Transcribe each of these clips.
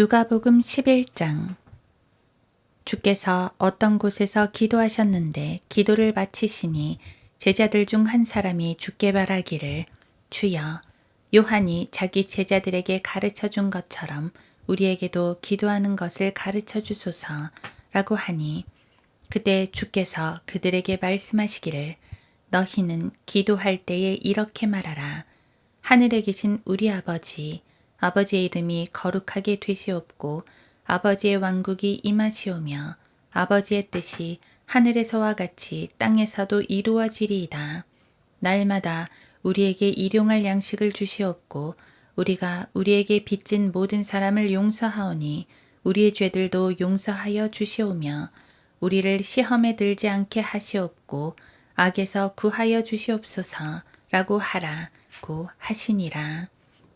누가복음 11장. 주께서 어떤 곳에서 기도하셨는데 기도를 마치시니 제자들 중 한 사람이 주께 말하기를, 주여, 요한이 자기 제자들에게 가르쳐 준 것처럼 우리에게도 기도하는 것을 가르쳐 주소서라고 하니, 그때 주께서 그들에게 말씀하시기를, 너희는 기도할 때에 이렇게 말하라. 하늘에 계신 우리 아버지, 아버지의 이름이 거룩하게 되시옵고 아버지의 왕국이 임하시오며 아버지의 뜻이 하늘에서와 같이 땅에서도 이루어지리이다. 날마다 우리에게 일용할 양식을 주시옵고 우리가 우리에게 빚진 모든 사람을 용서하오니 우리의 죄들도 용서하여 주시오며 우리를 시험에 들지 않게 하시옵고 악에서 구하여 주시옵소서라고 하라고 하시니라.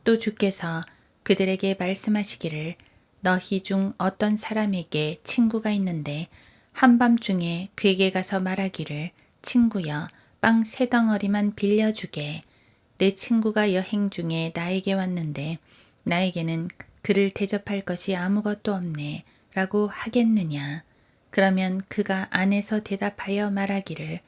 또 주께서 그들에게 말씀하시기를, 너희 중 어떤 사람에게 친구가 있는데 한밤중에 그에게 가서 말하기를, 친구여, 빵 3덩어리만 빌려주게. 내 친구가 여행 중에 나에게 왔는데 나에게는 그를 대접할 것이 아무것도 없네 라고 하겠느냐. 그러면 그가 안에서 대답하여 말하기를,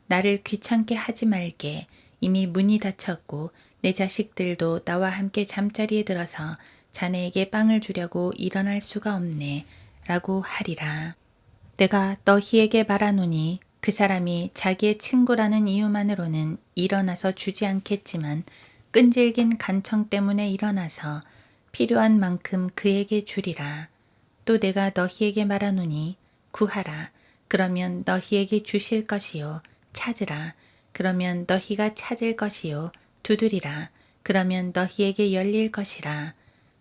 나를 귀찮게 하지 말게. 이미 문이 닫혔고 내 자식들도 나와 함께 잠자리에 들어서 자네에게 빵을 주려고 일어날 수가 없네 라고 하리라. 내가 너희에게 말하노니 그 사람이 자기의 친구라는 이유만으로는 일어나서 주지 않겠지만 끈질긴 간청 때문에 일어나서 필요한 만큼 그에게 주리라. 또 내가 너희에게 말하노니 구하라. 그러면 너희에게 주실 것이요. 찾으라. 그러면 너희가 찾을 것이요. 두드리라. 그러면 너희에게 열릴 것이라.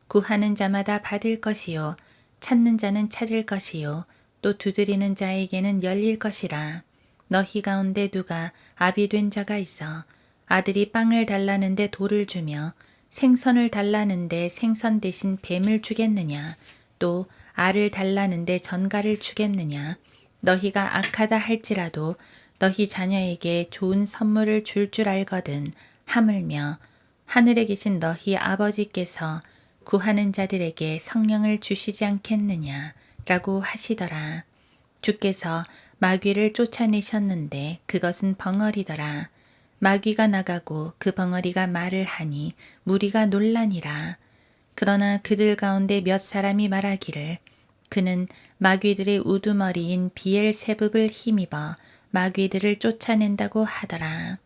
구하는 자마다 받을 것이요. 찾는 자는 찾을 것이요. 또 두드리는 자에게는 열릴 것이라. 너희 가운데 누가 아비 된 자가 있어 아들이 빵을 달라는데 돌을 주며 생선을 달라는데 생선 대신 뱀을 주겠느냐. 또 알을 달라는데 전갈을 주겠느냐. 너희가 악하다 할지라도 너희 자녀에게 좋은 선물을 줄 알거든. 하물며 하늘에 계신 너희 아버지께서 구하는 자들에게 성령을 주시지 않겠느냐 라고 하시더라. 주께서 마귀를 쫓아내셨는데 그것은 벙어리더라. 마귀가 나가고 그 벙어리가 말을 하니 무리가 놀라니라. 그러나 그들 가운데 몇 사람이 말하기를, 그는 마귀들의 우두머리인 비엘세붑을 힘입어 마귀들을 쫓아낸다고 하더라.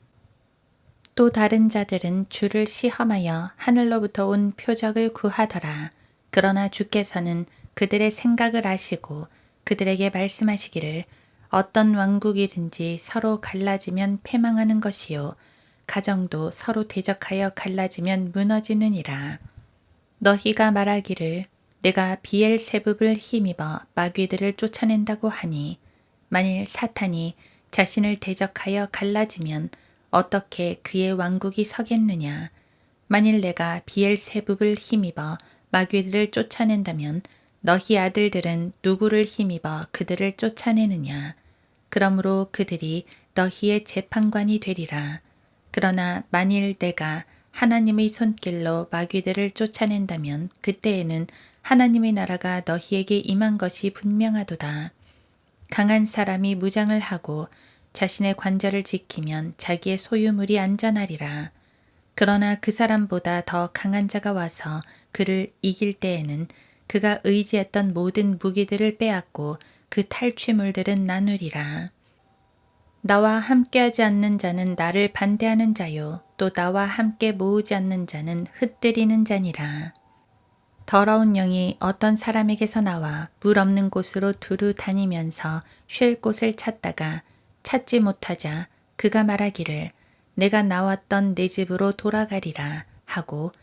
또 다른 자들은 주를 시험하여 하늘로부터 온 표적을 구하더라. 그러나 주께서는 그들의 생각을 아시고 그들에게 말씀하시기를, 어떤 왕국이든지 서로 갈라지면 패망하는 것이요 가정도 서로 대적하여 갈라지면 무너지느니라. 너희가 말하기를, 내가 비엘세붑을 힘입어 마귀들을 쫓아낸다고 하니, 만일 사탄이 자신을 대적하여 갈라지면 어떻게 그의 왕국이 서겠느냐. 만일 내가 비엘세붑을 힘입어 마귀들을 쫓아낸다면 너희 아들들은 누구를 힘입어 그들을 쫓아내느냐. 그러므로 그들이 너희의 재판관이 되리라. 그러나 만일 내가 하나님의 손길로 마귀들을 쫓아낸다면 그때에는 하나님의 나라가 너희에게 임한 것이 분명하도다. 강한 사람이 무장을 하고 자신의 관절을 지키면 자기의 소유물이 안전하리라. 그러나 그 사람보다 더 강한 자가 와서 그를 이길 때에는 그가 의지했던 모든 무기들을 빼앗고 그 탈취물들은 나누리라. 나와 함께하지 않는 자는 나를 반대하는 자요, 또 나와 함께 모으지 않는 자는 흩뜨리는 자니라. 더러운 영이 어떤 사람에게서 나와 물 없는 곳으로 두루 다니면서 쉴 곳을 찾다가 찾지 못하자 그가 말하기를, 내가 나왔던 내 집으로 돌아가리라 하고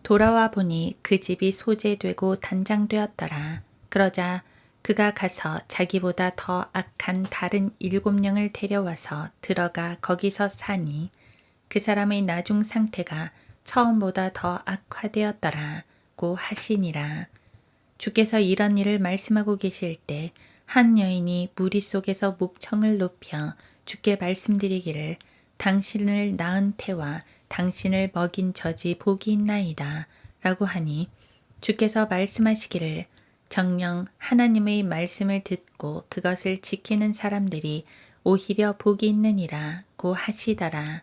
돌아와 보니 그 집이 소재되고 단장되었더라. 그러자 그가 가서 자기보다 더 악한 다른 7명을 데려와서 들어가 거기서 사니 그 사람의 나중 상태가 처음보다 더 악화되었더라고 하시니라. 주께서 이런 일을 말씀하고 계실 때 한 여인이 무리 속에서 목청을 높여 주께 말씀드리기를, 당신을 낳은 태와 당신을 먹인 젖이 복이 있나이다 라고 하니, 주께서 말씀하시기를 정녕 하나님의 말씀을 듣고 그것을 지키는 사람들이 오히려 복이 있느니라 고 하시더라.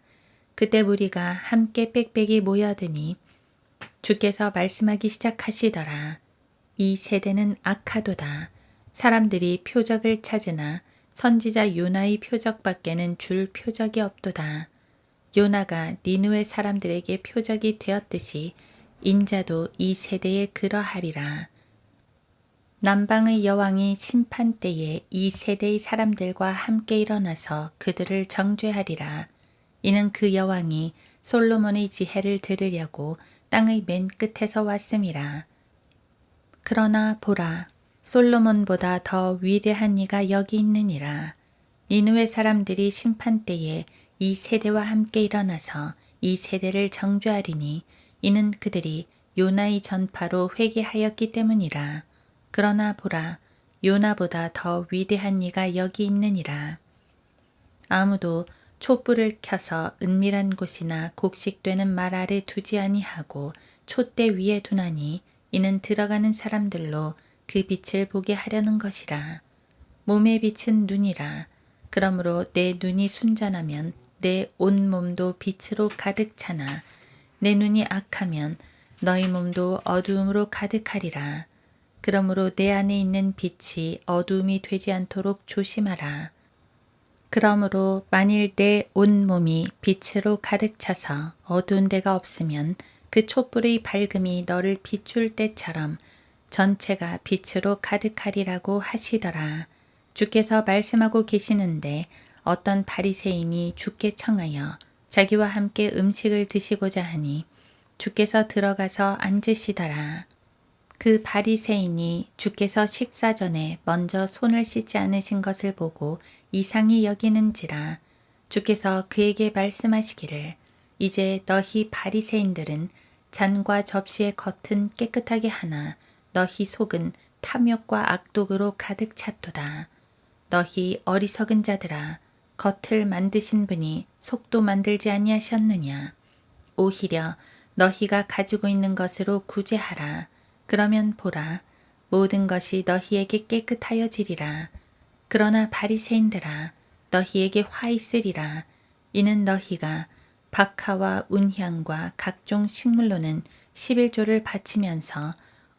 그때 무리가 함께 빽빽이 모여드니 주께서 말씀하기 시작하시더라. 이 세대는 악하도다. 사람들이 표적을 찾으나 선지자 요나의 표적밖에는 줄 표적이 없도다. 요나가 니느웨 사람들에게 표적이 되었듯이 인자도 이 세대에 그러하리라. 남방의 여왕이 심판 때에 이 세대의 사람들과 함께 일어나서 그들을 정죄하리라. 이는 그 여왕이 솔로몬의 지혜를 들으려고 땅의 맨 끝에서 왔음이라. 그러나 보라, 솔로몬보다 더 위대한 이가 여기 있느니라. 니느웨 사람들이 심판 때에 이 세대와 함께 일어나서 이 세대를 정죄하리니 이는 그들이 요나의 전파로 회개하였기 때문이라. 그러나 보라, 요나보다 더 위대한 이가 여기 있느니라. 아무도 촛불을 켜서 은밀한 곳이나 곡식되는 말 아래 두지 아니하고 촛대 위에 두나니 이는 들어가는 사람들로 그 빛을 보게 하려는 것이라. 몸의 빛은 눈이라. 그러므로 내 눈이 순전하면 내 온 몸도 빛으로 가득 차나 내 눈이 악하면 너희 몸도 어두움으로 가득하리라. 그러므로 내 안에 있는 빛이 어두움이 되지 않도록 조심하라. 그러므로 만일 내 온 몸이 빛으로 가득 차서 어두운 데가 없으면 그 촛불의 밝음이 너를 비출 때처럼 전체가 빛으로 가득하리라고 하시더라. 주께서 말씀하고 계시는데 어떤 바리새인이 주께 청하여 자기와 함께 음식을 드시고자 하니 주께서 들어가서 앉으시더라. 그 바리새인이 주께서 식사 전에 먼저 손을 씻지 않으신 것을 보고 이상히 여기는지라. 주께서 그에게 말씀하시기를 이제 너희 바리새인들은 잔과 접시의 겉은 깨끗하게 하나 너희 속은 탐욕과 악독으로 가득 찼도다. 너희 어리석은 자들아, 겉을 만드신 분이 속도 만들지 아니하셨느냐. 오히려 너희가 가지고 있는 것으로 구제하라. 그러면 보라, 모든 것이 너희에게 깨끗하여지리라. 그러나 바리새인들아, 너희에게 화 있으리라. 이는 너희가 박하와 운향과 각종 식물로는 11조를 바치면서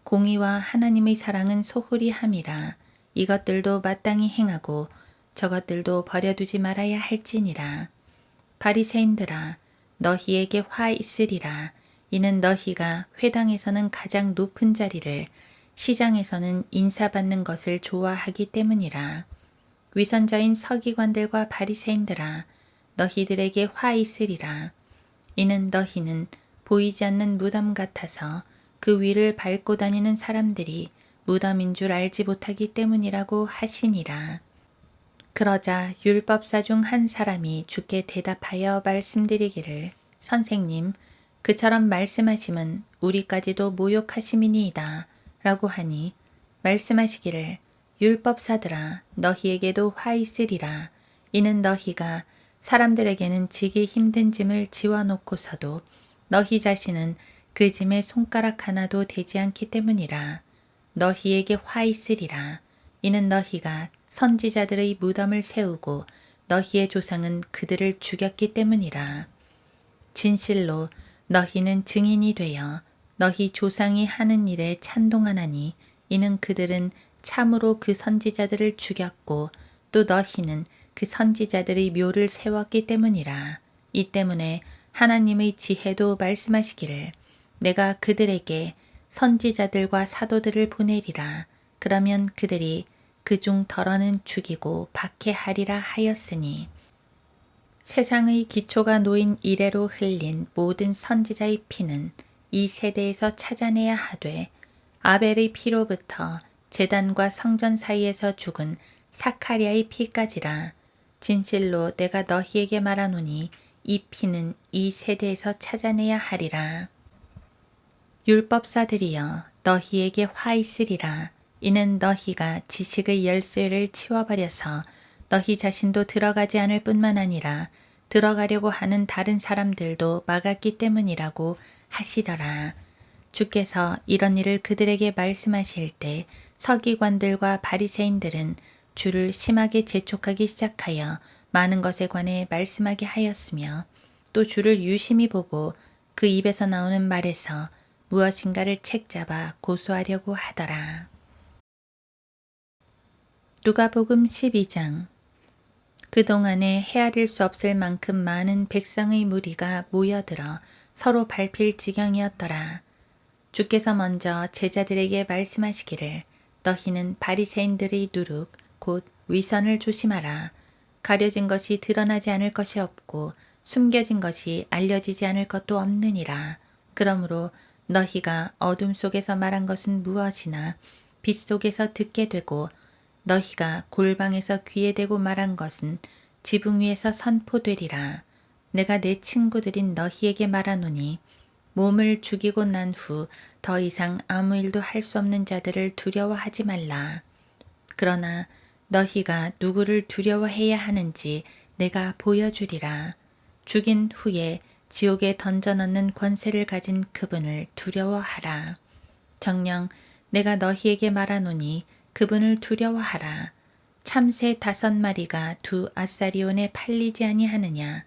공의와 하나님의 사랑은 소홀히 함이라. 이것들도 마땅히 행하고 저것들도 버려두지 말아야 할지니라. 바리새인들아, 너희에게 화 있으리라. 이는 너희가 회당에서는 가장 높은 자리를 시장에서는 인사받는 것을 좋아하기 때문이라. 위선자인 서기관들과 바리새인들아, 너희들에게 화 있으리라. 이는 너희는 보이지 않는 무덤 같아서 그 위를 밟고 다니는 사람들이 무덤인 줄 알지 못하기 때문이라고 하시니라. 그러자 율법사 중 한 사람이 주께 대답하여 말씀드리기를 선생님, 그처럼 말씀하심은 우리까지도 모욕하심이니이다 라고 하니 말씀하시기를 율법사들아, 너희에게도 화 있으리라. 이는 너희가 사람들에게는 지기 힘든 짐을 지워놓고서도 너희 자신은 그 짐에 손가락 하나도 되지 않기 때문이라. 너희에게 화 있으리라. 이는 너희가 선지자들의 무덤을 세우고 너희의 조상은 그들을 죽였기 때문이라. 진실로 너희는 증인이 되어 너희 조상이 하는 일에 찬동하나니 이는 그들은 참으로 그 선지자들을 죽였고 또 너희는 그 선지자들의 묘를 세웠기 때문이라. 이 때문에 하나님의 지혜도 말씀하시기를 내가 그들에게 선지자들과 사도들을 보내리라. 그러면 그들이 그중 덜어는 죽이고 박해하리라 하였으니 세상의 기초가 놓인 이래로 흘린 모든 선지자의 피는 이 세대에서 찾아내야 하되 아벨의 피로부터 제단과 성전 사이에서 죽은 사카리아의 피까지라. 진실로 내가 너희에게 말하노니 이 피는 이 세대에서 찾아내야 하리라. 율법사들이여, 너희에게 화 있으리라. 이는 너희가 지식의 열쇠를 치워버려서 너희 자신도 들어가지 않을 뿐만 아니라 들어가려고 하는 다른 사람들도 막았기 때문이라고 하시더라. 주께서 이런 일을 그들에게 말씀하실 때 서기관들과 바리새인들은 주를 심하게 재촉하기 시작하여 많은 것에 관해 말씀하게 하였으며 또 주를 유심히 보고 그 입에서 나오는 말에서 무엇인가를 책잡아 고소하려고 하더라. 누가복음 12장. 그동안에 헤아릴 수 없을 만큼 많은 백성의 무리가 모여들어 서로 밟힐 지경이었더라. 주께서 먼저 제자들에게 말씀하시기를 너희는 바리새인들의 누룩 곧 위선을 조심하라. 가려진 것이 드러나지 않을 것이 없고 숨겨진 것이 알려지지 않을 것도 없느니라. 그러므로 너희가 어둠 속에서 말한 것은 무엇이나 빛 속에서 듣게 되고 너희가 골방에서 귀에 대고 말한 것은 지붕 위에서 선포되리라. 내가 내 친구들인 너희에게 말하노니 몸을 죽이고 난 후 더 이상 아무 일도 할 수 없는 자들을 두려워하지 말라. 그러나 너희가 누구를 두려워해야 하는지 내가 보여주리라. 죽인 후에 지옥에 던져넣는 권세를 가진 그분을 두려워하라. 정녕 내가 너희에게 말하노니 그분을 두려워하라. 참새 5마리가 2 아사리온에 팔리지 아니하느냐.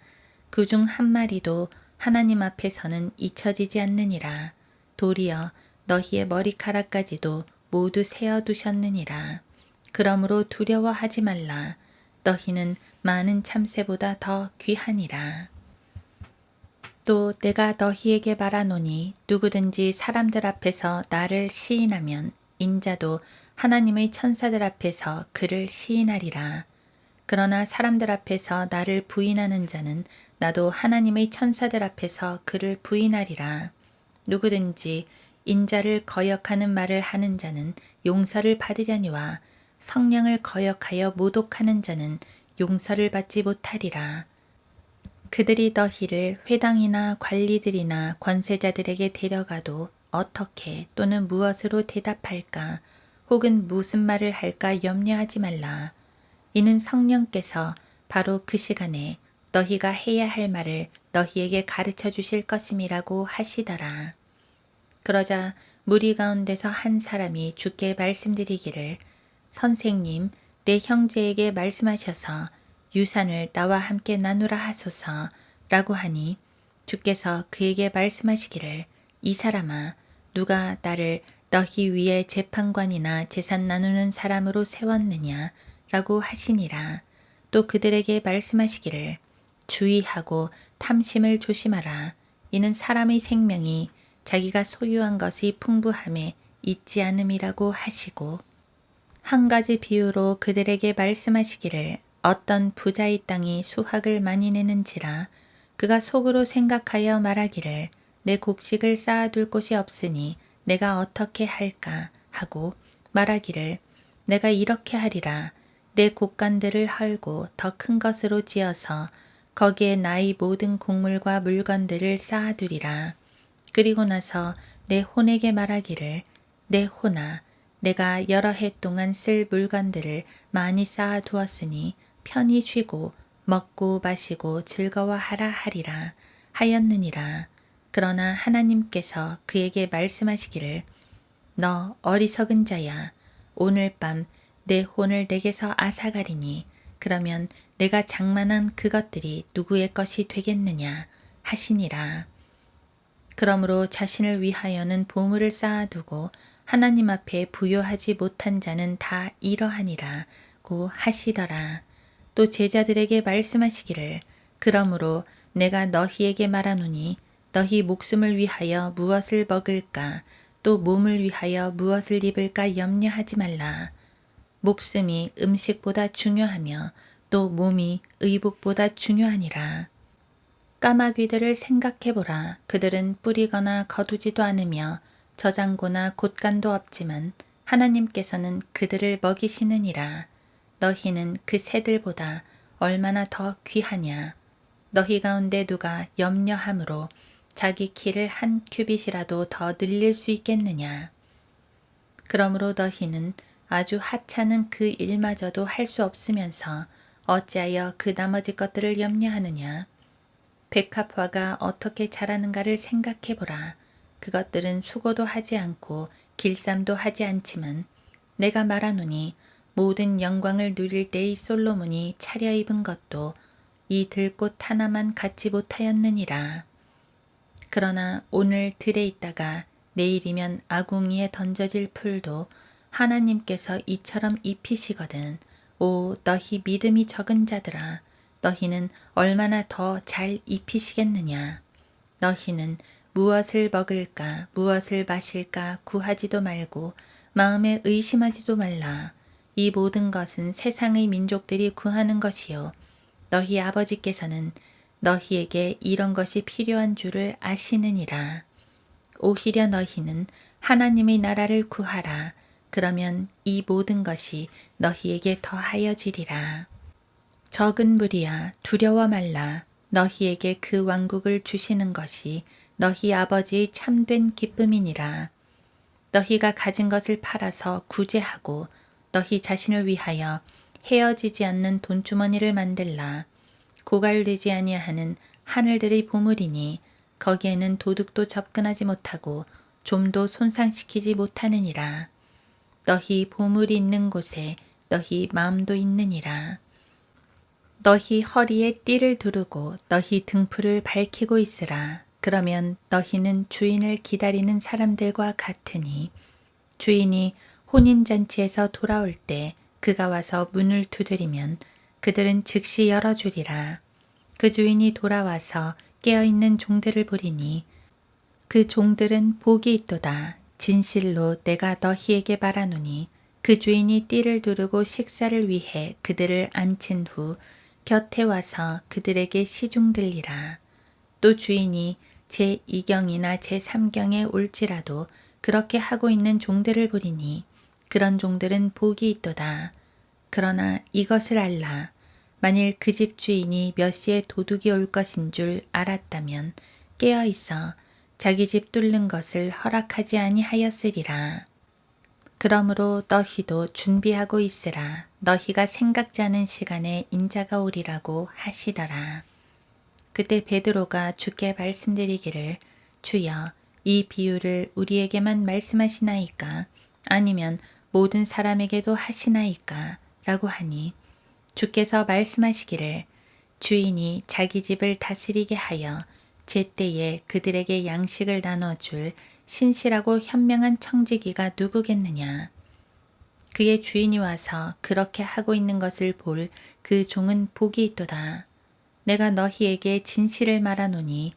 그중 1마리도 하나님 앞에서는 잊혀지지 않느니라. 도리어 너희의 머리카락까지도 모두 세어두셨느니라. 그러므로 두려워하지 말라. 너희는 많은 참새보다 더 귀하니라. 또 내가 너희에게 말하노니 누구든지 사람들 앞에서 나를 시인하면 인자도 하나님의 천사들 앞에서 그를 시인하리라. 그러나 사람들 앞에서 나를 부인하는 자는 나도 하나님의 천사들 앞에서 그를 부인하리라. 누구든지 인자를 거역하는 말을 하는 자는 용서를 받으려니와 성령을 거역하여 모독하는 자는 용서를 받지 못하리라. 그들이 너희를 회당이나 관리들이나 권세자들에게 데려가도 어떻게 또는 무엇으로 대답할까 혹은 무슨 말을 할까 염려하지 말라. 이는 성령께서 바로 그 시간에 너희가 해야 할 말을 너희에게 가르쳐 주실 것임이라고 하시더라. 그러자 무리 가운데서 한 사람이 주께 말씀드리기를 선생님, 내 형제에게 말씀하셔서 유산을 나와 함께 나누라 하소서 라고 하니 주께서 그에게 말씀하시기를 이 사람아, 누가 나를 너희 위에 재판관이나 재산 나누는 사람으로 세웠느냐 라고 하시니라. 또 그들에게 말씀하시기를 주의하고 탐심을 조심하라. 이는 사람의 생명이 자기가 소유한 것이 풍부함에 있지 않음이라고 하시고 한 가지 비유로 그들에게 말씀하시기를 어떤 부자의 땅이 수확을 많이 내는지라 그가 속으로 생각하여 말하기를 내 곡식을 쌓아둘 곳이 없으니 내가 어떻게 할까 하고 말하기를 내가 이렇게 하리라. 내 곡간들을 헐고 더 큰 것으로 지어서 거기에 나의 모든 곡물과 물건들을 쌓아두리라. 그리고 나서 내 혼에게 말하기를 내 혼아, 내가 여러 해 동안 쓸 물건들을 많이 쌓아두었으니 편히 쉬고 먹고 마시고 즐거워하라 하리라 하였느니라. 그러나 하나님께서 그에게 말씀하시기를 너 어리석은 자야. 오늘 밤 내 혼을 내게서 앗아가리니 그러면 내가 장만한 그것들이 누구의 것이 되겠느냐 하시니라. 그러므로 자신을 위하여는 보물을 쌓아두고 하나님 앞에 부요하지 못한 자는 다 이러하니라고 하시더라. 또 제자들에게 말씀하시기를 그러므로 내가 너희에게 말하노니 너희 목숨을 위하여 무엇을 먹을까 또 몸을 위하여 무엇을 입을까 염려하지 말라. 목숨이 음식보다 중요하며 또 몸이 의복보다 중요하니라. 까마귀들을 생각해보라. 그들은 뿌리거나 거두지도 않으며 저장고나 곳간도 없지만 하나님께서는 그들을 먹이시느니라. 너희는 그 새들보다 얼마나 더 귀하냐. 너희 가운데 누가 염려함으로 자기 키를 1 큐빗이라도 더 늘릴 수 있겠느냐. 그러므로 너희는 아주 하찮은 그 일마저도 할 수 없으면서 어찌하여 그 나머지 것들을 염려하느냐. 백합화가 어떻게 자라는가를 생각해보라. 그것들은 수고도 하지 않고 길쌈도 하지 않지만 내가 말하노니 모든 영광을 누릴 때의 솔로몬이 차려입은 것도 이 들꽃 하나만 갖지 못하였느니라. 그러나 오늘 들에 있다가 내일이면 아궁이에 던져질 풀도 하나님께서 이처럼 입히시거든. 오, 너희 믿음이 적은 자들아, 너희는 얼마나 더 잘 입히시겠느냐. 너희는 무엇을 먹을까, 무엇을 마실까 구하지도 말고 마음에 의심하지도 말라. 이 모든 것은 세상의 민족들이 구하는 것이요. 너희 아버지께서는 너희에게 이런 것이 필요한 줄을 아시느니라. 오히려 너희는 하나님의 나라를 구하라. 그러면 이 모든 것이 너희에게 더하여지리라. 적은 무리야, 두려워 말라. 너희에게 그 왕국을 주시는 것이 너희 아버지의 참된 기쁨이니라. 너희가 가진 것을 팔아서 구제하고 너희 자신을 위하여 헤어지지 않는 돈주머니를 만들라. 고갈되지 아니하는 하늘들의 보물이니 거기에는 도둑도 접근하지 못하고 좀도 손상시키지 못하느니라. 너희 보물이 있는 곳에 너희 마음도 있느니라. 너희 허리에 띠를 두르고 너희 등불을 밝히고 있으라. 그러면 너희는 주인을 기다리는 사람들과 같으니 주인이 혼인잔치에서 돌아올 때 그가 와서 문을 두드리면 그들은 즉시 열어주리라. 그 주인이 돌아와서 깨어있는 종들을 보리니 그 종들은 복이 있도다. 진실로 내가 너희에게 말하노니 그 주인이 띠를 두르고 식사를 위해 그들을 앉힌 후 곁에 와서 그들에게 시중 들리라. 또 주인이 제2경이나 제3경에 올지라도 그렇게 하고 있는 종들을 보리니 그런 종들은 복이 있도다. 그러나 이것을 알라. 만일 그 집 주인이 몇 시에 도둑이 올 것인 줄 알았다면 깨어 있어 자기 집 뚫는 것을 허락하지 아니하였으리라. 그러므로 너희도 준비하고 있으라. 너희가 생각지 않은 시간에 인자가 오리라고 하시더라. 그때 베드로가 주께 말씀드리기를 주여 이 비유를 우리에게만 말씀하시나이까 아니면 모든 사람에게도 하시나이까 라고 하니 주께서 말씀하시기를 주인이 자기 집을 다스리게 하여 제때에 그들에게 양식을 나눠줄 신실하고 현명한 청지기가 누구겠느냐. 그의 주인이 와서 그렇게 하고 있는 것을 볼 그 종은 복이 있도다. 내가 너희에게 진실을 말하노니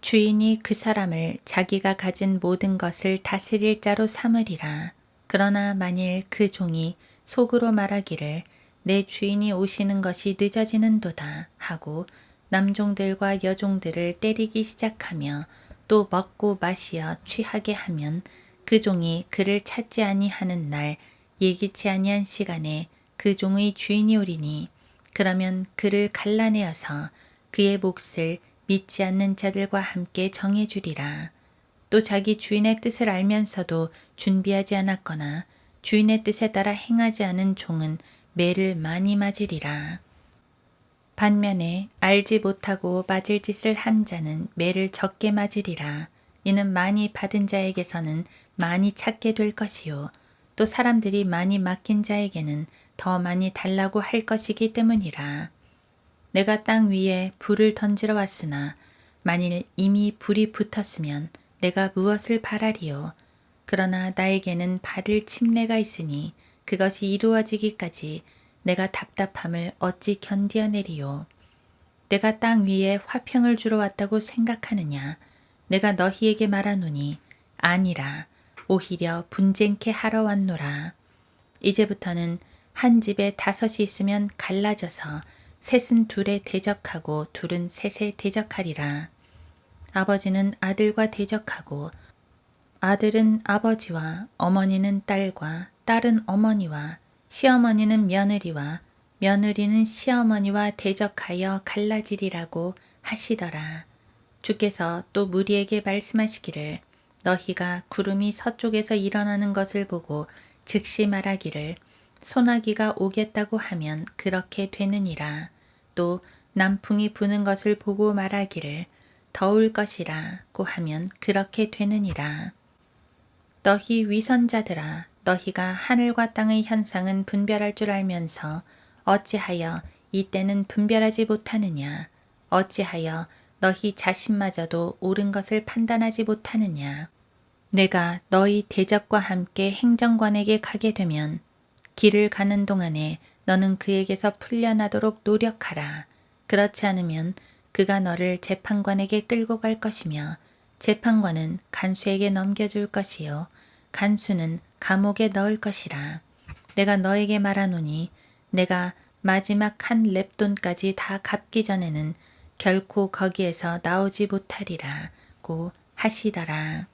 주인이 그 사람을 자기가 가진 모든 것을 다스릴 자로 삼으리라. 그러나 만일 그 종이 속으로 말하기를 내 주인이 오시는 것이 늦어지는도다 하고 남종들과 여종들을 때리기 시작하며 또 먹고 마시어 취하게 하면 그 종이 그를 찾지 아니하는 날 예기치 아니한 시간에 그 종의 주인이 오리니 그러면 그를 갈라내어서 그의 몫을 믿지 않는 자들과 함께 정해주리라. 또 자기 주인의 뜻을 알면서도 준비하지 않았거나 주인의 뜻에 따라 행하지 않은 종은 매를 많이 맞으리라. 반면에 알지 못하고 맞을 짓을 한 자는 매를 적게 맞으리라. 이는 많이 받은 자에게서는 많이 찾게 될 것이요. 또 사람들이 많이 맡긴 자에게는 더 많이 달라고 할 것이기 때문이라. 내가 땅 위에 불을 던지러 왔으나 만일 이미 불이 붙었으면 내가 무엇을 바라리요. 그러나 나에게는 받을 침례가 있으니 그것이 이루어지기까지 내가 답답함을 어찌 견디어내리요. 내가 땅 위에 화평을 주러 왔다고 생각하느냐. 내가 너희에게 말하노니 아니라 오히려 분쟁케 하러 왔노라. 이제부터는 한 집에 5이 있으면 갈라져서 셋은 둘에 대적하고 둘은 셋에 대적하리라. 아버지는 아들과 대적하고 아들은 아버지와 어머니는 딸과 딸은 어머니와 시어머니는 며느리와 며느리는 시어머니와 대적하여 갈라지리라고 하시더라. 주께서 또 무리에게 말씀하시기를 너희가 구름이 서쪽에서 일어나는 것을 보고 즉시 말하기를 소나기가 오겠다고 하면 그렇게 되느니라. 또 남풍이 부는 것을 보고 말하기를 더울 것이라고 하면 그렇게 되느니라. 너희 위선자들아, 너희가 하늘과 땅의 현상은 분별할 줄 알면서 어찌하여 이때는 분별하지 못하느냐? 어찌하여 너희 자신마저도 옳은 것을 판단하지 못하느냐? 내가 너희 대적과 함께 행정관에게 가게 되면 길을 가는 동안에 너는 그에게서 풀려나도록 노력하라. 그렇지 않으면 그가 너를 재판관에게 끌고 갈 것이며 재판관은 간수에게 넘겨줄 것이요 간수는 감옥에 넣을 것이라. 내가 너에게 말하노니 내가 마지막 한 렙돈까지 다 갚기 전에는 결코 거기에서 나오지 못하리라고 하시더라.